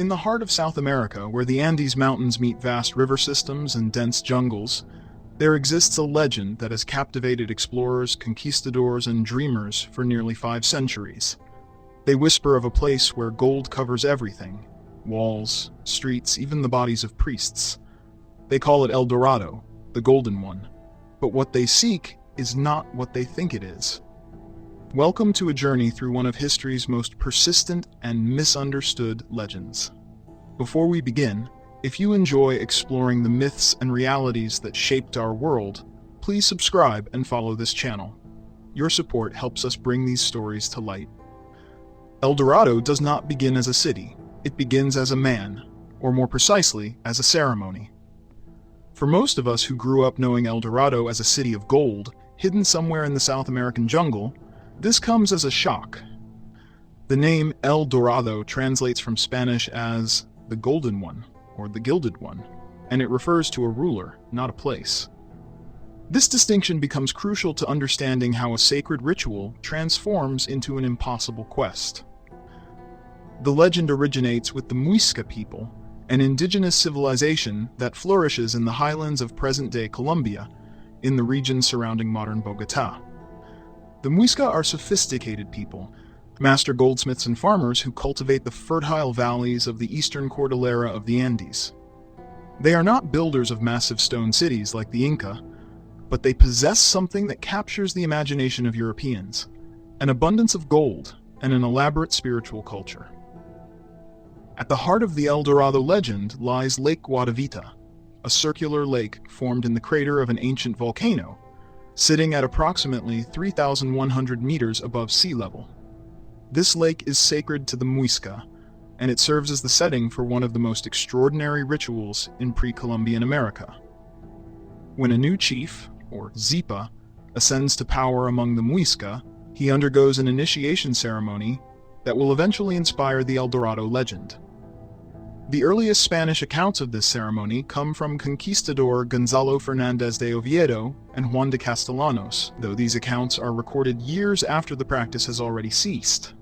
In the heart of South America, where the Andes Mountains meet vast river systems and dense jungles, there exists a legend that has captivated explorers, conquistadors, and dreamers for nearly 5 centuries. They whisper of a place where gold covers everything: walls, streets, even the bodies of priests. They call it El Dorado, the Golden One. But what they seek is not what they think it is. Welcome to a journey through one of history's most persistent and misunderstood legends. Before we begin, if you enjoy exploring the myths and realities that shaped our world, please subscribe and follow this channel. Your support helps us bring these stories to light. El Dorado does not begin as a city. It begins as a man, or more precisely, as a ceremony. For most of us who grew up knowing El Dorado as a city of gold, hidden somewhere in the South American jungle, this comes as a shock. The name El Dorado translates from Spanish as the Golden One, or the Gilded One, and it refers to a ruler, not a place. This distinction becomes crucial to understanding how a sacred ritual transforms into an impossible quest. The legend originates with the Muisca people, an indigenous civilization that flourishes in the highlands of present-day Colombia, in the region surrounding modern Bogotá. The Muisca are sophisticated people, master goldsmiths and farmers who cultivate the fertile valleys of the eastern cordillera of the Andes. They are not builders of massive stone cities like the Inca, but they possess something that captures the imagination of Europeans: an abundance of gold and an elaborate spiritual culture. At the heart of the El Dorado legend lies Lake Guatavita, a circular lake formed in the crater of an ancient volcano, sitting at approximately 3,100 meters above sea level. This lake is sacred to the Muisca, and it serves as the setting for one of the most extraordinary rituals in pre-Columbian America. When a new chief, or Zipa, ascends to power among the Muisca, he undergoes an initiation ceremony that will eventually inspire the El Dorado legend. The earliest Spanish accounts of this ceremony come from conquistador Gonzalo Fernández de Oviedo and Juan de Castellanos, though these accounts are recorded years after the practice has already ceased.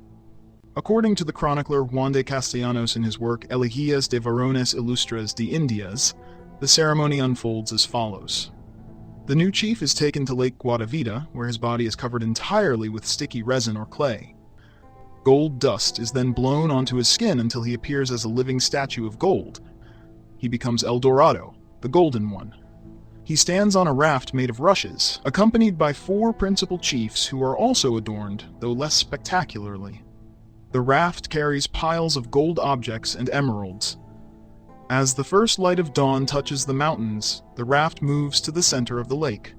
According to the chronicler Juan de Castellanos in his work Elegías de Varones Ilustres de Indias, the ceremony unfolds as follows. The new chief is taken to Lake Guatavita, where his body is covered entirely with sticky resin or clay. Gold dust is then blown onto his skin until he appears as a living statue of gold. He becomes El Dorado, the Golden One. He stands on a raft made of rushes, accompanied by 4 principal chiefs who are also adorned, though less spectacularly. The raft carries piles of gold objects and emeralds. As the first light of dawn touches the mountains, the raft moves to the center of the lake.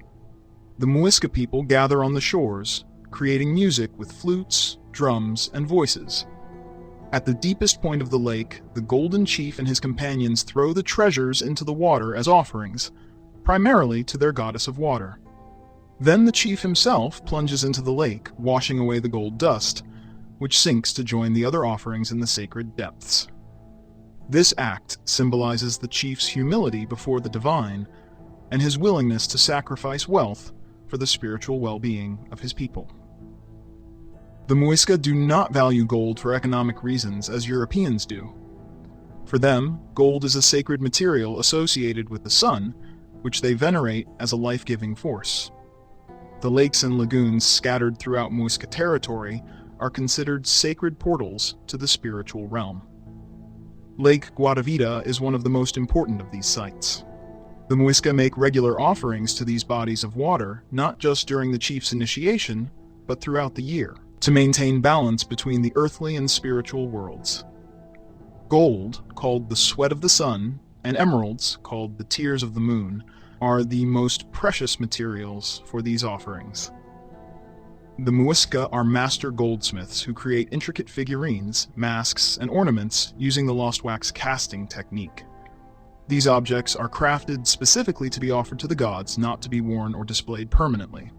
The Muisca people gather on the shores, creating music with flutes, drums, and voices. At the deepest point of the lake, the Golden Chief and his companions throw the treasures into the water as offerings, primarily to their goddess of water. Then the chief himself plunges into the lake, washing away the gold dust, which sinks to join the other offerings in the sacred depths. This act symbolizes the chief's humility before the divine and his willingness to sacrifice wealth for the spiritual well-being of his people. The Muisca do not value gold for economic reasons as Europeans do. For them, gold is a sacred material associated with the sun, which they venerate as a life-giving force. The lakes and lagoons scattered throughout Muisca territory are considered sacred portals to the spiritual realm. Lake Guatavita is one of the most important of these sites. The Muisca make regular offerings to these bodies of water, not just during the chief's initiation, but throughout the year, to maintain balance between the earthly and spiritual worlds. Gold, called the sweat of the sun, and emeralds, called the tears of the moon, are the most precious materials for these offerings. The Muisca are master goldsmiths who create intricate figurines, masks, and ornaments using the lost wax casting technique. These objects are crafted specifically to be offered to the gods, not to be worn or displayed permanently.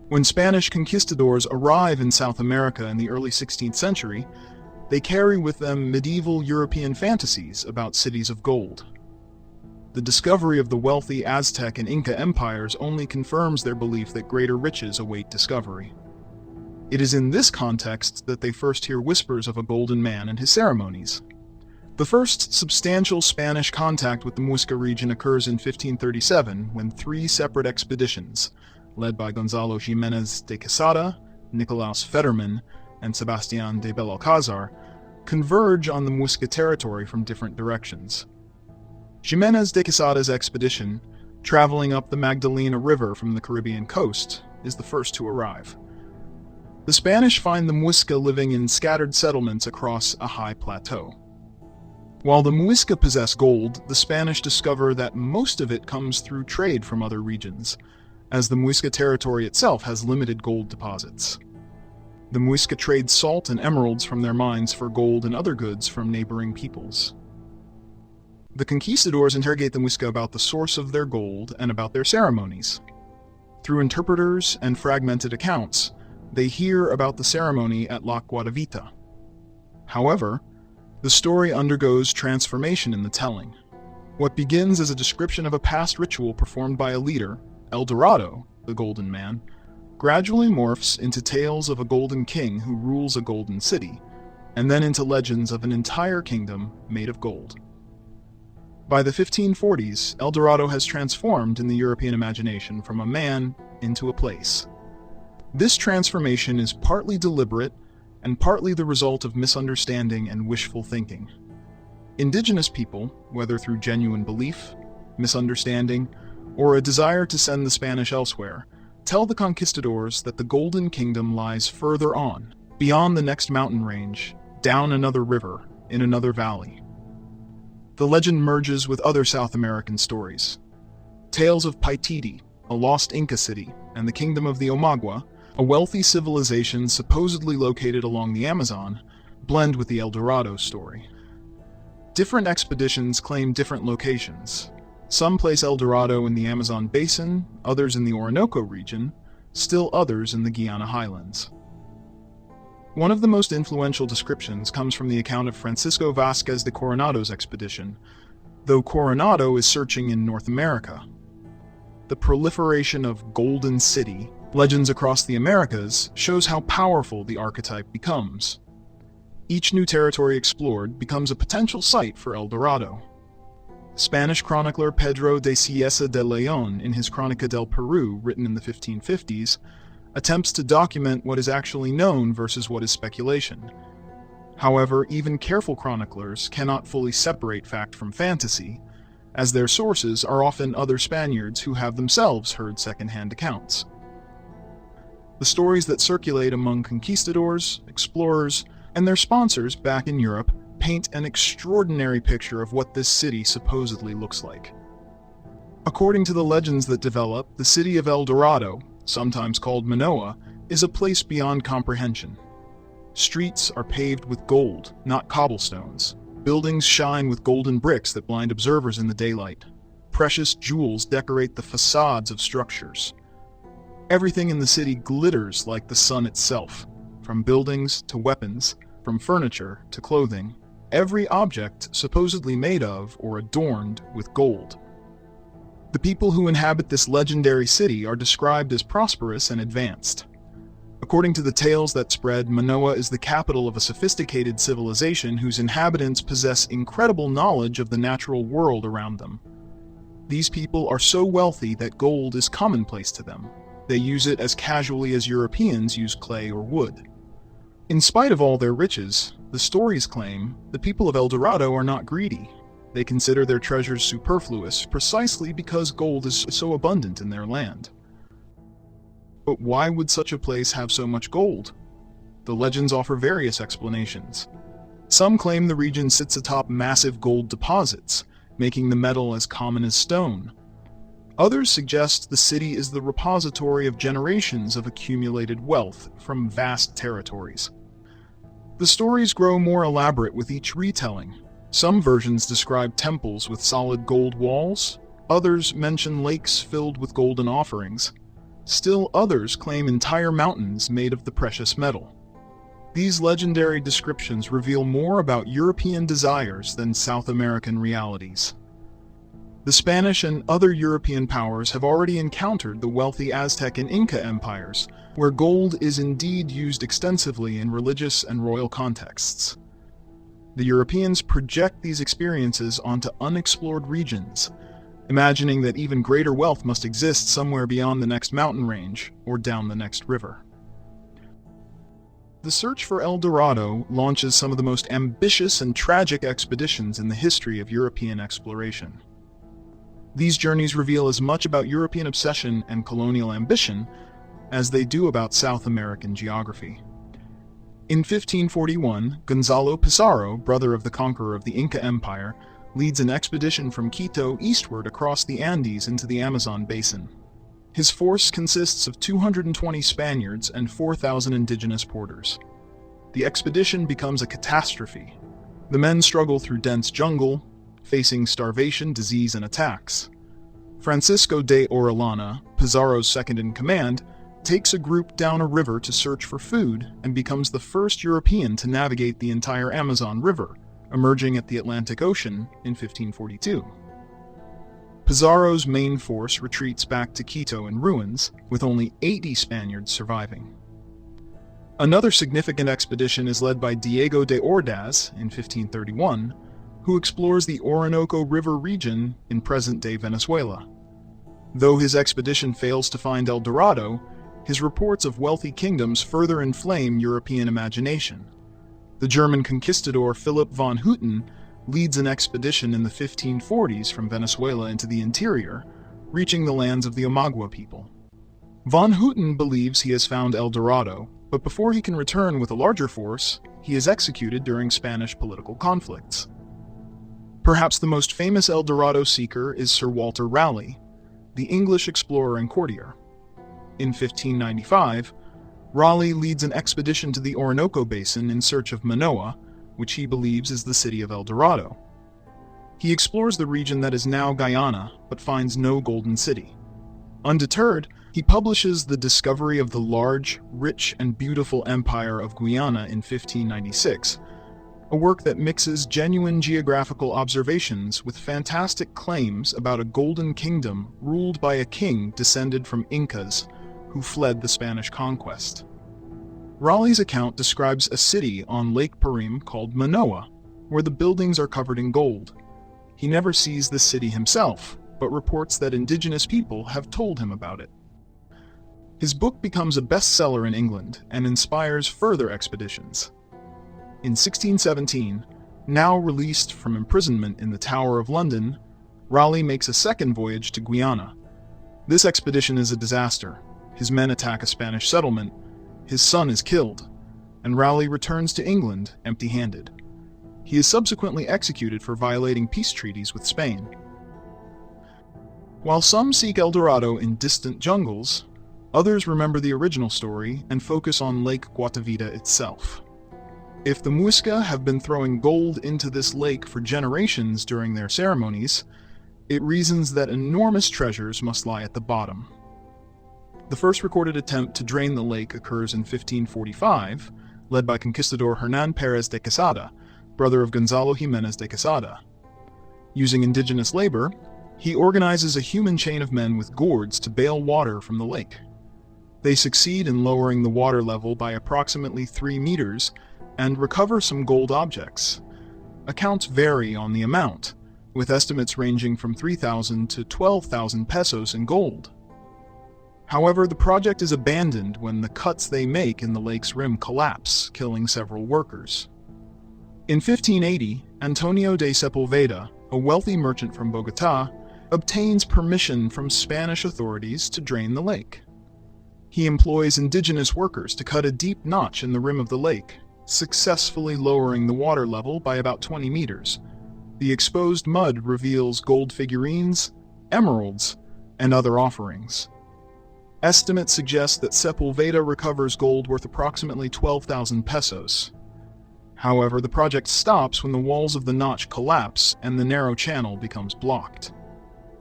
When Spanish conquistadors arrive in South America in the early 16th century, they carry with them medieval European fantasies about cities of gold. The discovery of the wealthy Aztec and Inca empires only confirms their belief that greater riches await discovery. It is in this context that they first hear whispers of a golden man and his ceremonies. The first substantial Spanish contact with the Muisca region occurs in 1537 when three separate expeditions, led by Gonzalo Jimenez de Quesada, Nicolaus Federman, and Sebastián de Belalcázar, converge on the Muisca territory from different directions. Jimenez de Quesada's expedition, traveling up the Magdalena River from the Caribbean coast, is the first to arrive. The Spanish find the Muisca living in scattered settlements across a high plateau. While the Muisca possess gold, the Spanish discover that most of it comes through trade from other regions, as the Muisca territory itself has limited gold deposits. The Muisca trade salt and emeralds from their mines for gold and other goods from neighboring peoples. The conquistadors interrogate the Muisca about the source of their gold and about their ceremonies. Through interpreters and fragmented accounts, they hear about the ceremony at Lake Guatavita. However, the story undergoes transformation in the telling. What begins as a description of a past ritual performed by a leader, El Dorado, the Golden Man, gradually morphs into tales of a golden king who rules a golden city, and then into legends of an entire kingdom made of gold. By the 1540s, El Dorado has transformed in the European imagination from a man into a place. This transformation is partly deliberate and partly the result of misunderstanding and wishful thinking. Indigenous people, whether through genuine belief, misunderstanding, or a desire to send the Spanish elsewhere, tell the conquistadors that the Golden Kingdom lies further on, beyond the next mountain range, down another river, in another valley. The legend merges with other South American stories. Tales of Paititi, a lost Inca city, and the kingdom of the Omagua, a wealthy civilization supposedly located along the Amazon, blend with the El Dorado story. Different expeditions claim different locations. Some place El Dorado in the Amazon basin, others in the Orinoco region, still others in the Guiana highlands. One of the most influential descriptions comes from the account of Francisco Vázquez de Coronado's expedition, though Coronado is searching in North America. The proliferation of Golden City, legends across the Americas, shows how powerful the archetype becomes. Each new territory explored becomes a potential site for El Dorado. Spanish chronicler Pedro de Cieza de León, in his Crónica del Perú, written in the 1550s, attempts to document what is actually known versus what is speculation. However, even careful chroniclers cannot fully separate fact from fantasy, as their sources are often other Spaniards who have themselves heard second-hand accounts. The stories that circulate among conquistadors, explorers, and their sponsors back in Europe paint an extraordinary picture of what this city supposedly looks like. According to the legends that develop, the city of El Dorado, sometimes called Manoa, is a place beyond comprehension. Streets are paved with gold, not cobblestones. Buildings shine with golden bricks that blind observers in the daylight. Precious jewels decorate the facades of structures. Everything in the city glitters like the sun itself, from buildings to weapons, from furniture to clothing, every object supposedly made of or adorned with gold. The people who inhabit this legendary city are described as prosperous and advanced. According to the tales that spread, Manoa is the capital of a sophisticated civilization whose inhabitants possess incredible knowledge of the natural world around them. These people are so wealthy that gold is commonplace to them. They use it as casually as Europeans use clay or wood. In spite of all their riches, the stories claim the people of El Dorado are not greedy. They consider their treasures superfluous precisely because gold is so abundant in their land. But why would such a place have so much gold? The legends offer various explanations. Some claim the region sits atop massive gold deposits, making the metal as common as stone. Others suggest the city is the repository of generations of accumulated wealth from vast territories. The stories grow more elaborate with each retelling. Some versions describe temples with solid gold walls, others mention lakes filled with golden offerings. Still others claim entire mountains made of the precious metal. These legendary descriptions reveal more about European desires than South American realities. The Spanish and other European powers have already encountered the wealthy Aztec and Inca empires, where gold is indeed used extensively in religious and royal contexts. The Europeans project these experiences onto unexplored regions, imagining that even greater wealth must exist somewhere beyond the next mountain range or down the next river. The search for El Dorado launches some of the most ambitious and tragic expeditions in the history of European exploration. These journeys reveal as much about European obsession and colonial ambition as they do about South American geography. In 1541, Gonzalo Pizarro, brother of the conqueror of the Inca Empire, leads an expedition from Quito eastward across the Andes into the Amazon basin. His force consists of 220 Spaniards and 4,000 indigenous porters. The expedition becomes a catastrophe. The men struggle through dense jungle, facing starvation, disease, and attacks. Francisco de Orellana, Pizarro's second-in-command, takes a group down a river to search for food and becomes the first European to navigate the entire Amazon River, emerging at the Atlantic Ocean in 1542. Pizarro's main force retreats back to Quito in ruins, with only 80 Spaniards surviving. Another significant expedition is led by Diego de Ordaz in 1531, who explores the Orinoco River region in present-day Venezuela. Though his expedition fails to find El Dorado, his reports of wealthy kingdoms further inflame European imagination. The German conquistador Philipp von Hutten leads an expedition in the 1540s from Venezuela into the interior, reaching the lands of the Omagua people. Von Hutten believes he has found El Dorado, but before he can return with a larger force, he is executed during Spanish political conflicts. Perhaps the most famous El Dorado seeker is Sir Walter Raleigh, the English explorer and courtier. In 1595, Raleigh leads an expedition to the Orinoco Basin in search of Manoa, which he believes is the city of El Dorado. He explores the region that is now Guyana, but finds no golden city. Undeterred, he publishes The Discovery of the Large, Rich, and Beautiful Empire of Guyana in 1596, a work that mixes genuine geographical observations with fantastic claims about a golden kingdom ruled by a king descended from Incas who fled the Spanish conquest. Raleigh's account describes a city on Lake Parim called Manoa, where the buildings are covered in gold. He never sees the city himself, but reports that indigenous people have told him about it. His book becomes a bestseller in England and inspires further expeditions. In 1617, now released from imprisonment in the Tower of London, Raleigh makes a second voyage to Guyana. This expedition is a disaster. His men attack a Spanish settlement, his son is killed, and Raleigh returns to England empty-handed. He is subsequently executed for violating peace treaties with Spain. While some seek El Dorado in distant jungles, others remember the original story and focus on Lake Guatavita itself. If the Muisca have been throwing gold into this lake for generations during their ceremonies, it reasons that enormous treasures must lie at the bottom. The first recorded attempt to drain the lake occurs in 1545, led by conquistador Hernán Pérez de Quesada, brother of Gonzalo Jiménez de Quesada. Using indigenous labor, he organizes a human chain of men with gourds to bail water from the lake. They succeed in lowering the water level by approximately 3 meters and recover some gold objects. Accounts vary on the amount, with estimates ranging from 3,000 to 12,000 pesos in gold. However, the project is abandoned when the cuts they make in the lake's rim collapse, killing several workers. In 1580, Antonio de Sepulveda, a wealthy merchant from Bogotá, obtains permission from Spanish authorities to drain the lake. He employs indigenous workers to cut a deep notch in the rim of the lake, successfully lowering the water level by about 20 meters. The exposed mud reveals gold figurines, emeralds, and other offerings. Estimates suggest that Sepulveda recovers gold worth approximately 12,000 pesos. However, the project stops when the walls of the notch collapse and the narrow channel becomes blocked.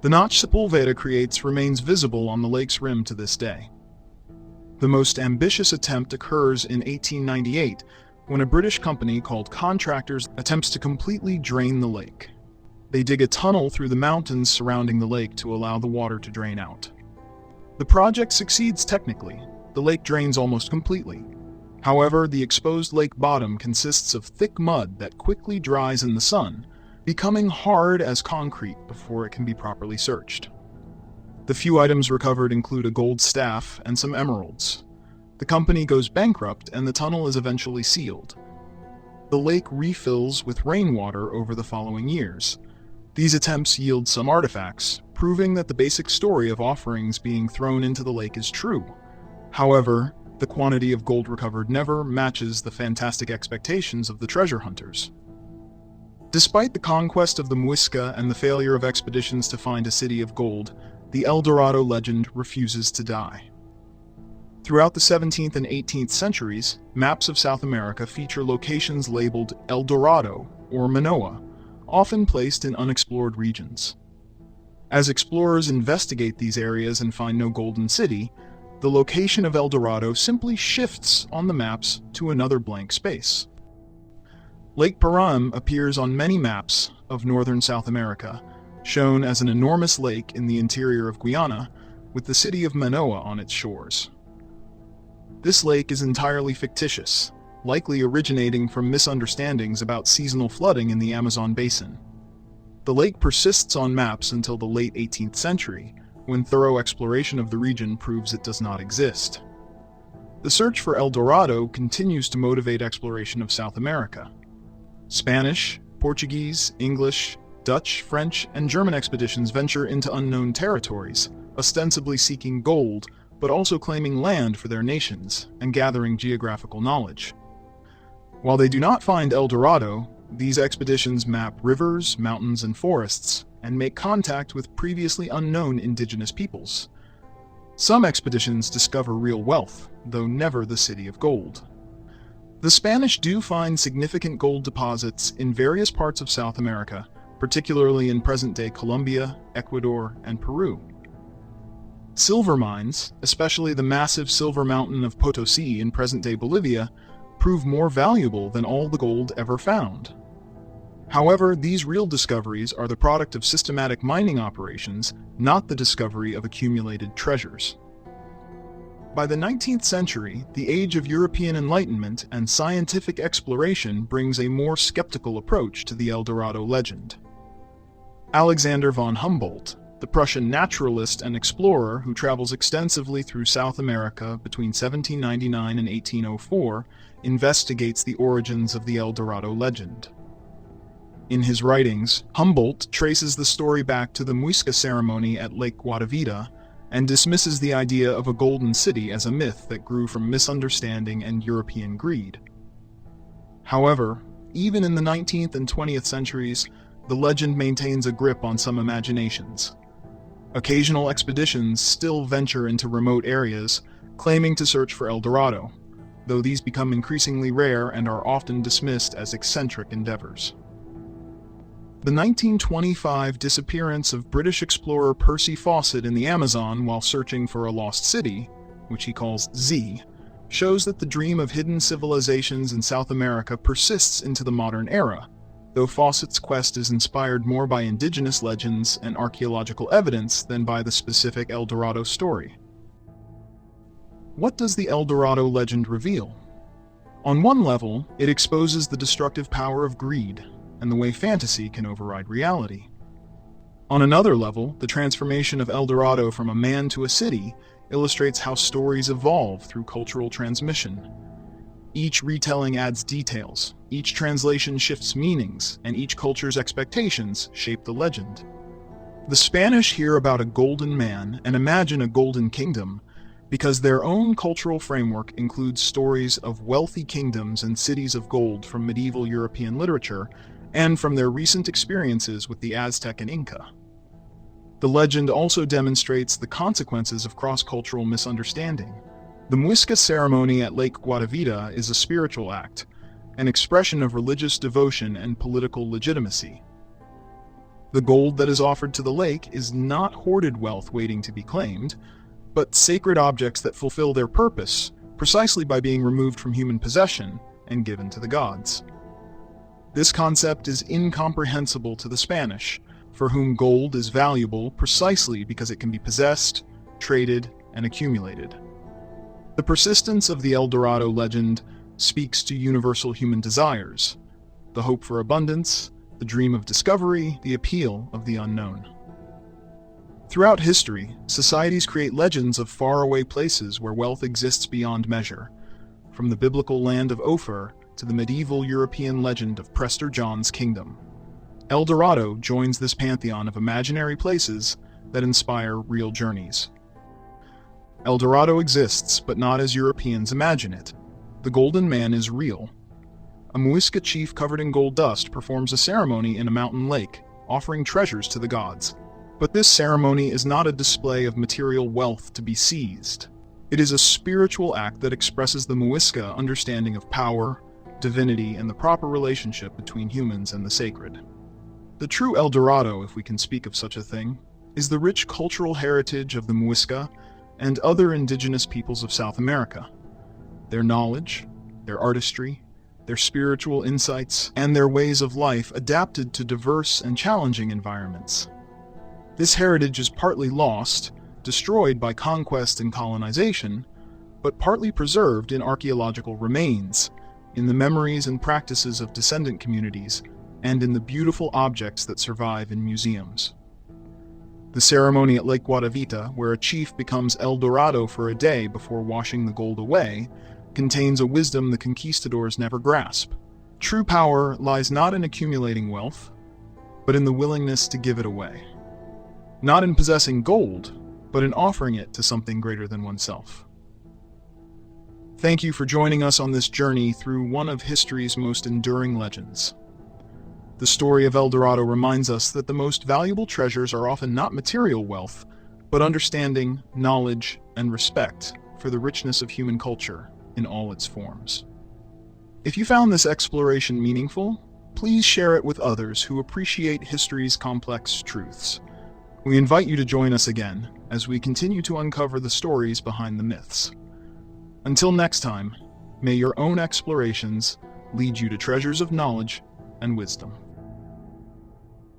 The notch Sepulveda creates remains visible on the lake's rim to this day. The most ambitious attempt occurs in 1898, when a British company called Contractors attempts to completely drain the lake. They dig a tunnel through the mountains surrounding the lake to allow the water to drain out. The project succeeds technically. The lake drains almost completely. However, the exposed lake bottom consists of thick mud that quickly dries in the sun, becoming hard as concrete before it can be properly searched. The few items recovered include a gold staff and some emeralds. The company goes bankrupt and the tunnel is eventually sealed. The lake refills with rainwater over the following years. These attempts yield some artifacts, proving that the basic story of offerings being thrown into the lake is true. However, the quantity of gold recovered never matches the fantastic expectations of the treasure hunters. Despite the conquest of the Muisca and the failure of expeditions to find a city of gold, the El Dorado legend refuses to die. Throughout the 17th and 18th centuries, maps of South America feature locations labeled El Dorado or Manoa, often placed in unexplored regions. As explorers investigate these areas and find no golden city, the location of El Dorado simply shifts on the maps to another blank space. Lake Param appears on many maps of northern South America, shown as an enormous lake in the interior of Guyana, with the city of Manoa on its shores. This lake is entirely fictitious, likely originating from misunderstandings about seasonal flooding in the Amazon basin. The lake persists on maps until the late 18th century, when thorough exploration of the region proves it does not exist. The search for El Dorado continues to motivate exploration of South America. Spanish, Portuguese, English, Dutch, French, and German expeditions venture into unknown territories, ostensibly seeking gold, but also claiming land for their nations and gathering geographical knowledge. While they do not find El Dorado, these expeditions map rivers, mountains, and forests, and make contact with previously unknown indigenous peoples. Some expeditions discover real wealth, though never the city of gold. The Spanish do find significant gold deposits in various parts of South America, particularly in present-day Colombia, Ecuador, and Peru. Silver mines, especially the massive silver mountain of Potosi in present-day Bolivia, prove more valuable than all the gold ever found. However, these real discoveries are the product of systematic mining operations, not the discovery of accumulated treasures. By the 19th century, the age of European Enlightenment and scientific exploration brings a more skeptical approach to the El Dorado legend. Alexander von Humboldt, the Prussian naturalist and explorer who travels extensively through South America between 1799 and 1804, investigates the origins of the El Dorado legend. In his writings, Humboldt traces the story back to the Muisca ceremony at Lake Guatavita and dismisses the idea of a golden city as a myth that grew from misunderstanding and European greed. However, even in the 19th and 20th centuries, the legend maintains a grip on some imaginations. Occasional expeditions still venture into remote areas, claiming to search for El Dorado, though these become increasingly rare and are often dismissed as eccentric endeavors. The 1925 disappearance of British explorer Percy Fawcett in the Amazon while searching for a lost city, which he calls Z, shows that the dream of hidden civilizations in South America persists into the modern era, though Fawcett's quest is inspired more by indigenous legends and archaeological evidence than by the specific El Dorado story. What does the El Dorado legend reveal? On one level, it exposes the destructive power of greed and the way fantasy can override reality. On another level, the transformation of El Dorado from a man to a city illustrates how stories evolve through cultural transmission. Each retelling adds details, each translation shifts meanings, and each culture's expectations shape the legend. The Spanish hear about a golden man and imagine a golden kingdom because their own cultural framework includes stories of wealthy kingdoms and cities of gold from medieval European literature and from their recent experiences with the Aztec and Inca. The legend also demonstrates the consequences of cross-cultural misunderstanding. The Muisca ceremony at Lake Guatavita is a spiritual act, an expression of religious devotion and political legitimacy. The gold that is offered to the lake is not hoarded wealth waiting to be claimed, but sacred objects that fulfill their purpose precisely by being removed from human possession and given to the gods. This concept is incomprehensible to the Spanish, for whom gold is valuable precisely because it can be possessed, traded, and accumulated. The persistence of the El Dorado legend speaks to universal human desires: the hope for abundance, the dream of discovery, the appeal of the unknown. Throughout history, societies create legends of faraway places where wealth exists beyond measure, from the biblical land of Ophir to the medieval European legend of Prester John's kingdom. El Dorado joins this pantheon of imaginary places that inspire real journeys. El Dorado exists, but not as Europeans imagine it. The Golden Man is real. A Muisca chief covered in gold dust performs a ceremony in a mountain lake, offering treasures to the gods. But this ceremony is not a display of material wealth to be seized. It is a spiritual act that expresses the Muisca understanding of power, divinity, and the proper relationship between humans and the sacred. The true El Dorado, if we can speak of such a thing, is the rich cultural heritage of the Muisca and other indigenous peoples of South America. Their knowledge, their artistry, their spiritual insights, and their ways of life adapted to diverse and challenging environments. This heritage is partly lost, destroyed by conquest and colonization, but partly preserved in archaeological remains, in the memories and practices of descendant communities, and in the beautiful objects that survive in museums. The ceremony at Lake Guatavita, where a chief becomes El Dorado for a day before washing the gold away, contains a wisdom the conquistadors never grasp. True power lies not in accumulating wealth, but in the willingness to give it away. Not in possessing gold, but in offering it to something greater than oneself. Thank you for joining us on this journey through one of history's most enduring legends. The story of El Dorado reminds us that the most valuable treasures are often not material wealth, but understanding, knowledge, and respect for the richness of human culture in all its forms. If you found this exploration meaningful, please share it with others who appreciate history's complex truths. We invite you to join us again as we continue to uncover the stories behind the myths. Until next time, may your own explorations lead you to treasures of knowledge and wisdom.